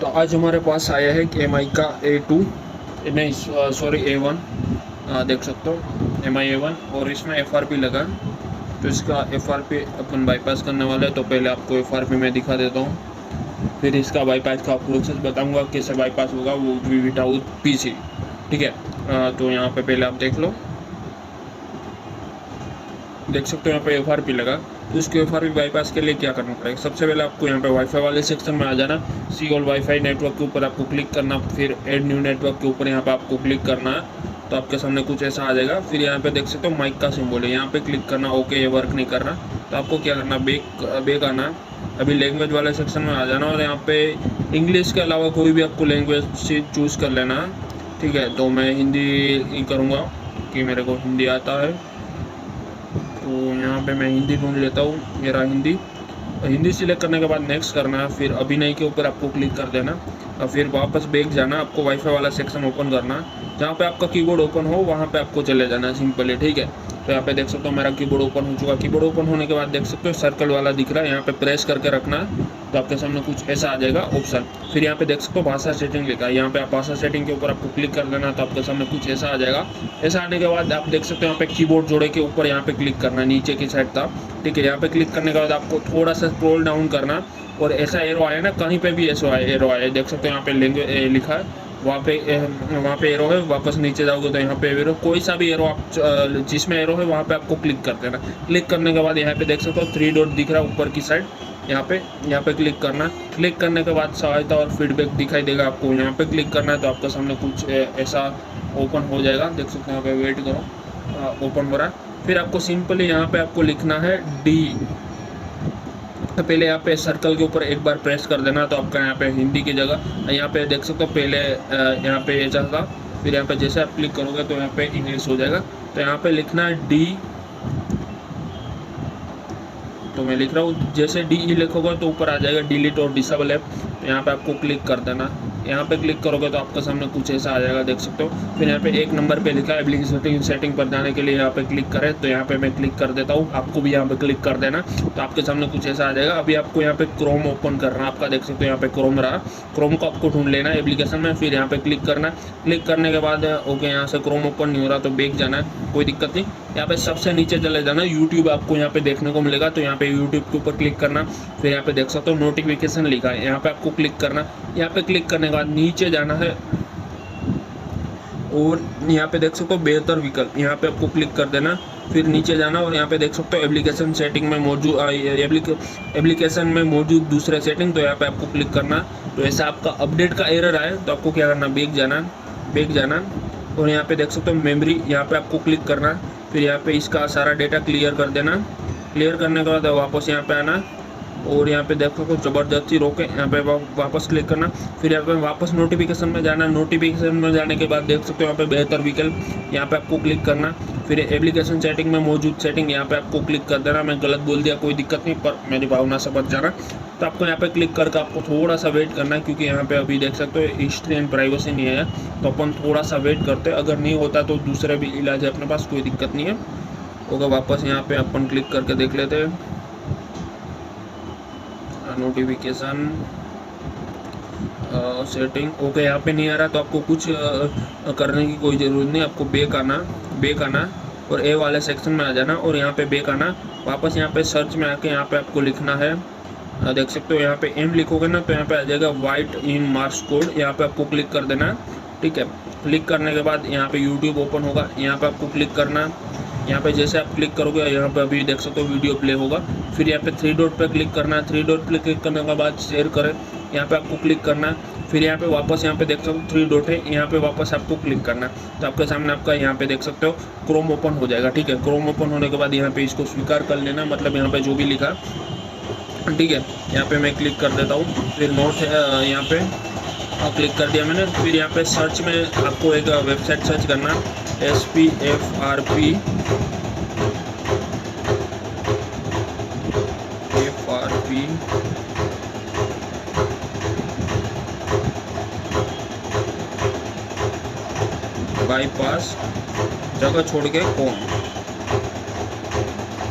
तो आज हमारे पास आया है MI का A2 नहीं सॉरी A1, देख सकते हो MI A1 और इसमें FRP लगा। तो इसका FRP अपन बाईपास करने वाले हैं। तो पहले आपको FRP में दिखा देता हूँ, फिर इसका बाईपास का प्रोसेस बताऊँगा कैसे बाईपास होगा वो विदाउट PC। ठीक है, तो यहाँ पे पहले आप देख लो, देख सकते हो यहाँ पे FRP लगा। तो इसको FRP बाईपास के लिए क्या करना पड़ेगा, सबसे पहले आपको यहाँ पे वाईफाई वाले सेक्शन में आ जाना। सी ऑल वाईफाई नेटवर्क के ऊपर आपको क्लिक करना, फिर ऐड न्यू नेटवर्क के ऊपर यहाँ पे आपको क्लिक करना है। तो आपके सामने कुछ ऐसा आ जाएगा। फिर यहाँ पे देख सकते हो माइक का सिंबल है, यहाँ पे क्लिक करना। ओके, ये वर्क नहीं कर रहा तो आपको क्या करना, बैक आना। अभी लैंग्वेज वाले सेक्शन में आ जाना और यहाँ पे इंग्लिश के अलावा कोई भी आपको लैंग्वेज चूज़ कर लेना है। ठीक है, तो मैं हिंदी ही करूँगा कि मेरे को हिंदी आता है। तो यहाँ पे मैं हिंदी ढूंढ लेता हूँ, मेरा हिंदी सिलेक्ट करने के बाद नेक्स्ट करना है। फिर अभिनय के ऊपर आपको क्लिक कर देना और फिर वापस बैक जाना। आपको वाईफाई वाला सेक्शन ओपन करना, जहाँ पे आपका कीबोर्ड ओपन हो वहाँ पे आपको चले जाना सिंपली। ठीक है, तो यहाँ पे देख सकते हो मेरा कीबोर्ड ओपन हो चुका। कीबोर्ड ओपन होने के बाद देख सकते हो सर्कल वाला दिख रहा है, यहाँ पे प्रेस करके रखना है। तो आपके सामने कुछ ऐसा आ जाएगा ऑप्शन। फिर यहाँ पे देख सकते हो भाषा सेटिंग लिखा है, यहाँ पे आप भाषा सेटिंग के ऊपर आपको क्लिक कर देना। तो आपके सामने कुछ ऐसा आ जाएगा। ऐसा आने के बाद आप देख सकते हो यहाँ पे कीबोर्ड जोड़े के ऊपर यहाँ पे क्लिक करना, नीचे की साइड था। ठीक है, यहाँ पे क्लिक करने के बाद आपको थोड़ा सा स्क्रॉल डाउन करना और ऐसा एरो आया ना, कहीं पे भी ऐसा एरो आया, देख सकते हो यहाँ पे लिखा है, वहाँ पे एरो है। वापस नीचे जाओगे तो यहाँ पे एरो, कोई सा भी एरो आप जिसमें एरो है वहाँ पे आपको क्लिक कर देना। क्लिक करने के बाद यहाँ पे देख सकते हो 3 डॉट दिख रहा है ऊपर की साइड, यहाँ पे क्लिक करना। क्लिक करने के बाद सहायता और फीडबैक दिखाई देगा आपको, यहाँ पे क्लिक करना है। तो आपके सामने कुछ ऐसा ओपन हो जाएगा, देख सकते हो। यहाँ पे वेट करो, ओपन हो रहा है। फिर आपको सिंपली यहाँ पे आपको लिखना है D। तो पहले यहाँ पे सर्कल के ऊपर एक बार प्रेस कर देना। तो आपका यहाँ पे हिंदी की जगह यहाँ पे देख सकते हो पहले यहाँ पे ऐसा था, फिर यहाँ पे जैसे आप क्लिक करोगे तो यहाँ पे इंग्लिश हो जाएगा। तो यहाँ पे लिखना है D। तो मैं लिख रहा हूँ, जैसे DE लिखोगे तो ऊपर आ जाएगा डिलीट और डिसेबल ऐप। तो यहाँ पे आपको क्लिक कर देना। यहाँ पे क्लिक करोगे तो आपके सामने कुछ ऐसा आ जाएगा, देख सकते हो। फिर यहाँ पे 1 नंबर पे लिखा है एप्लीकेशन सेटिंग पर जाने के लिए, यहाँ पे क्लिक करें। तो यहाँ पे मैं क्लिक कर देता हूँ, आपको भी यहाँ पे क्लिक कर देना। तो आपके सामने कुछ ऐसा आ जाएगा। अभी आपको यहाँ पे क्रोम ओपन करना, आपका देख सकते हो यहाँ पे क्रोम रहा। क्रोम को आपको ढूंढ लेना एप्लीकेशन में, फिर यहाँ पे क्लिक करना। क्लिक करने के बाद ओके, यहाँ से क्रोम ओपन नहीं हो रहा तो बैक जाना है, कोई दिक्कत नहीं। यहाँ पे सबसे नीचे चले जाना, यूट्यूब आपको यहाँ पे देखने को मिलेगा। तो यहाँ पे यूट्यूब के ऊपर क्लिक करना। फिर यहाँ पे देख सकते हो नोटिफिकेशन लिखा है, यहाँ पे आपको क्लिक करना। यहाँ पे क्लिक करने के बाद नीचे जाना है और यहाँ पे देख सकते हो बेहतर विकल्प, यहाँ पे आपको क्लिक कर देना। फिर नीचे जाना और यहाँ पे देख सकते हो एप्लीकेशन सेटिंग में मौजूद एप्लीकेशन में मौजूद दूसरे सेटिंग। तो यहाँ पे आपको क्लिक करना। तो ऐसा आपका अपडेट का एरर आए तो आपको क्या करना, बैक जाना और यहाँ पे देख सकते हो मेमोरी, यहाँ पे आपको क्लिक करना। फिर यहाँ पे इसका सारा डेटा क्लियर कर देना। क्लियर करने के बाद वापस यहाँ पे आना और यहाँ पे देखो कुछ ज़बरदस्ती रोके, यहाँ पे वापस क्लिक करना। फिर यहाँ पे वापस नोटिफिकेशन में जाना। नोटिफिकेशन में जाने के बाद देख सकते हो यहाँ पे बेहतर विकल्प, यहाँ पे आपको क्लिक करना। फिर एप्लीकेशन सेटिंग में मौजूद सेटिंग, यहाँ पे आपको क्लिक कर देना। मैं गलत बोल दिया, कोई दिक्कत नहीं, पर मेरी भावना से बच जाना। तो आपको यहाँ पे क्लिक करके आपको थोड़ा सा वेट करना है, क्योंकि यहाँ पे अभी देख सकते हो हिस्ट्री एंड प्राइवेसी नहीं है। तो अपन थोड़ा सा वेट करते हैं, अगर नहीं होता तो दूसरे भी इलाज है अपने पास, कोई दिक्कत नहीं है। होगा वापस यहाँ पे अपन क्लिक करके देख लेते हैं नोटिफिकेशन सेटिंग। ओके, यहाँ पे नहीं आ रहा तो आपको कुछ करने की कोई ज़रूरत नहीं, आपको बैक आना और ए वाले सेक्शन में आ जाना और यहाँ पे बैक आना। वापस यहाँ पे सर्च में आके यहाँ पे आपको लिखना है, देख सकते हो यहाँ पे एम लिखोगे ना तो यहाँ पे आ जाएगा वाइट इन मार्क्स कोड, यहाँ पे आपको क्लिक कर देना। ठीक है, क्लिक करने के बाद यहाँ पे यूट्यूब ओपन होगा, यहाँ पे आपको क्लिक करना। यहाँ पे जैसे आप क्लिक करोगे यहाँ पे अभी देख सकते हो वीडियो प्ले होगा। फिर यहाँ पे 3 डॉट पे क्लिक करना है। 3 डॉट पे क्लिक करने के बाद शेयर करें, यहाँ पे आपको क्लिक करना है। फिर यहाँ पे वापस यहाँ पे देख सकते हो 3 डॉट है, यहाँ पे वापस आपको क्लिक करना है। तो आपके सामने आपका यहाँ पे देख सकते हो क्रोम ओपन हो जाएगा। ठीक है, क्रोम ओपन होने के बाद यहाँ पे इसको स्वीकार कर लेना, मतलब यहाँ पे जो भी लिखा। ठीक है, यहाँ पे मैं क्लिक कर देता हूँ। फिर नोट यहाँ पे क्लिक कर दिया मैंने। फिर यहाँ पे सर्च में आपको एक वेबसाइट सर्च करना, SPFRP बाईपास जगह छोड़ के कौन,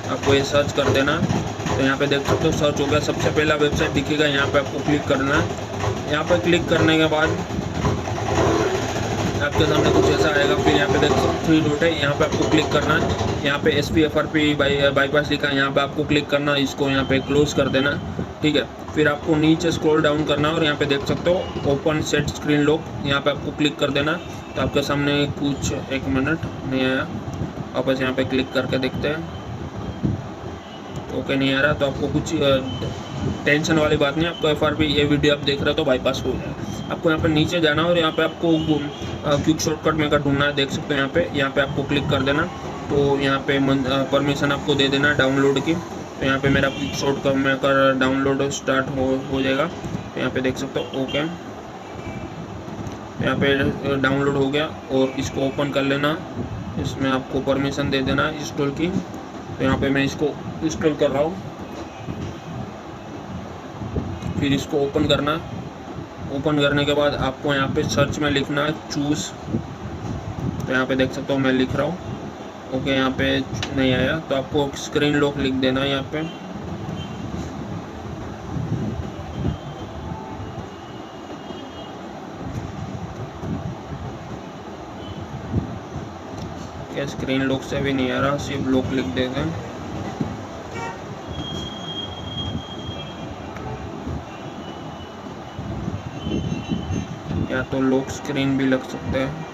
आपको ये सर्च कर देना। तो यहाँ पे देख सकते हो सर्च हो गया, सबसे पहला वेबसाइट दिखेगा, यहाँ पे आपको क्लिक करना। यहाँ पर क्लिक करने के बाद आपके सामने कुछ ऐसा आएगा। फिर यहाँ पे देखो 3 डॉट है, यहाँ पे आपको क्लिक करना है। यहाँ पे SPFRP बाईपास लिखा है, यहाँ पे आपको क्लिक करना है, इसको यहाँ पे क्लोज कर देना, ठीक है। फिर आपको नीचे स्क्रॉल डाउन करना और यहाँ पे देख सकते हो ओपन सेट स्क्रीन लॉक, यहाँ पे आपको क्लिक कर देना। तो आपके सामने कुछ 1 मिनट नहीं आया, वापस यहाँ पे क्लिक करके देखते हैं। ओके नहीं आ रहा, तो आपको कुछ टेंशन वाली बात नहीं, आपको FRP ये वीडियो आप देख रहे हो तो बाईपास हो जाए। आपको यहाँ पे नीचे जाना और यहाँ पे आपको क्विक शॉर्टकट मेकर ढूंढना है, देख सकते हो यहाँ पे आपको क्लिक कर देना। तो यहाँ पे परमिशन आपको दे देना डाउनलोड की। तो यहाँ पे मेरा quick shortcut maker download start हो जाएगा। तो यहाँ पे देख सकते हो ओके, यहाँ पे डाउनलोड हो गया और इसको ओपन कर लेना। इसमें आपको परमिशन दे देना इंस्टॉल की। तो यहाँ पे मैं इसको इंस्टॉल कर रहा हूँ, फिर इसको ओपन करना। ओपन करने के बाद आपको यहाँ पे सर्च में लिखना है चूज़। तो यहाँ पे देख सकते हो मैं लिख रहा हूँ ओके, यहाँ पे नहीं आया तो आपको स्क्रीन लॉक लिख देना है यहाँ पे। क्या स्क्रीन लॉक से भी नहीं आ रहा, सिर्फ लॉक लिख देते हैं। या तो लॉक स्क्रीन भी लग सकता है।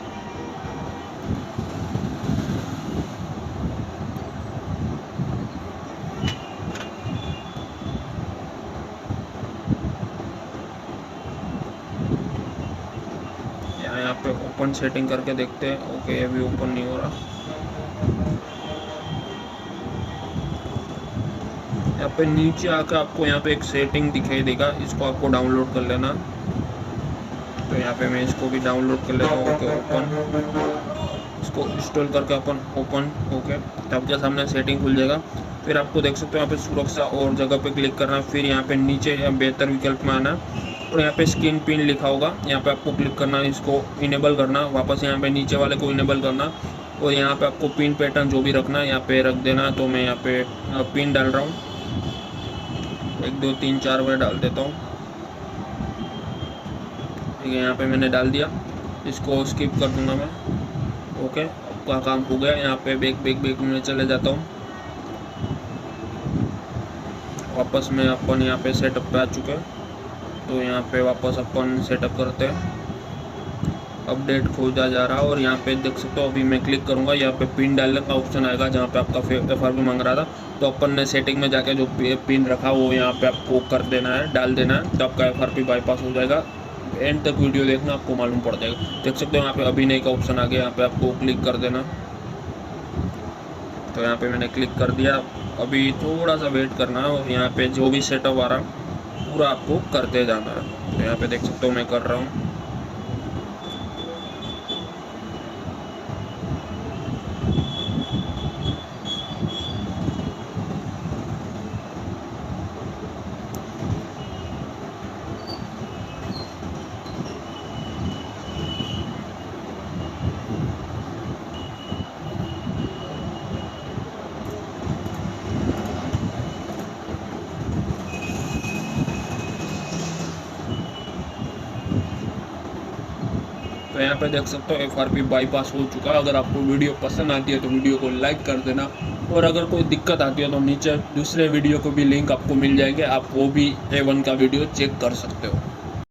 यहाँ पे ओपन सेटिंग करके देखते हैं। ओके अभी ओपन नहीं हो रहा। यहाँ पे नीचे आकर आपको यहाँ पे एक सेटिंग दिखाई देगा, इसको आपको डाउनलोड कर लेना। तो यहाँ पे मैं इसको भी डाउनलोड कर लेता हूँ। ओके ओपन, इसको इंस्टॉल करके अपन ओपन ओके, तो आपके सामने सेटिंग खुल जाएगा। फिर आपको देख सकते हो यहाँ पे सुरक्षा और जगह पे क्लिक करना। फिर यहाँ पे नीचे बेहतर विकल्प में आना और यहाँ पे स्क्रीन पिन लिखा होगा, यहाँ पे आपको क्लिक करना, इसको इनेबल करना। वापस यहाँ पे नीचे वाले को इनेबल करना और यहाँ पे आपको पिन पैटर्न जो भी रखना है यहाँ पे रख देना। तो मैं यहाँ पे पिन डाल रहा हूँ, 1 2 3 4 बार डाल देता हूँ, ठीक है। यहाँ पे मैंने डाल दिया, इसको स्किप कर दूंगा मैं। ओके आपका काम हो गया। यहाँ पे बैक में चले जाता हूँ। वापस में अपन यहाँ पे सेटअप पे आ चुके हैं। तो यहाँ पे वापस अपन सेटअप करते हैं। अपडेट खोजा जा रहा है और यहाँ पे देख सकते हो अभी मैं क्लिक करूँगा, यहाँ पे पिन डालने का ऑप्शन आएगा जहाँ पे आपका FRP मांग रहा था। तो अपन ने सेटिंग में जाके जो पिन रखा वो यहाँ पे आपको कर देना है, डाल देना है, तो आपका FRP बाईपास हो जाएगा। एंड तक वीडियो देखना, आपको मालूम पड़ जाएगा। देख सकते हो यहाँ पे अभिनय का ऑप्शन आ गया, यहाँ पे आपको क्लिक कर देना। तो यहाँ पे मैंने क्लिक कर दिया। अभी थोड़ा सा वेट करना है और यहाँ पे जो भी सेटअप आ रहा पूरा आपको करते जाना है। तो यहाँ पे देख सकते हो मैं कर रहा हूँ। तो यहाँ पे देख सकते हो FRP बाईपास हो चुका है। अगर आपको वीडियो पसंद आती है तो वीडियो को लाइक कर देना और अगर कोई दिक्कत आती है तो नीचे दूसरे वीडियो को भी लिंक आपको मिल जाएंगे, आप वो भी A1 का वीडियो चेक कर सकते हो।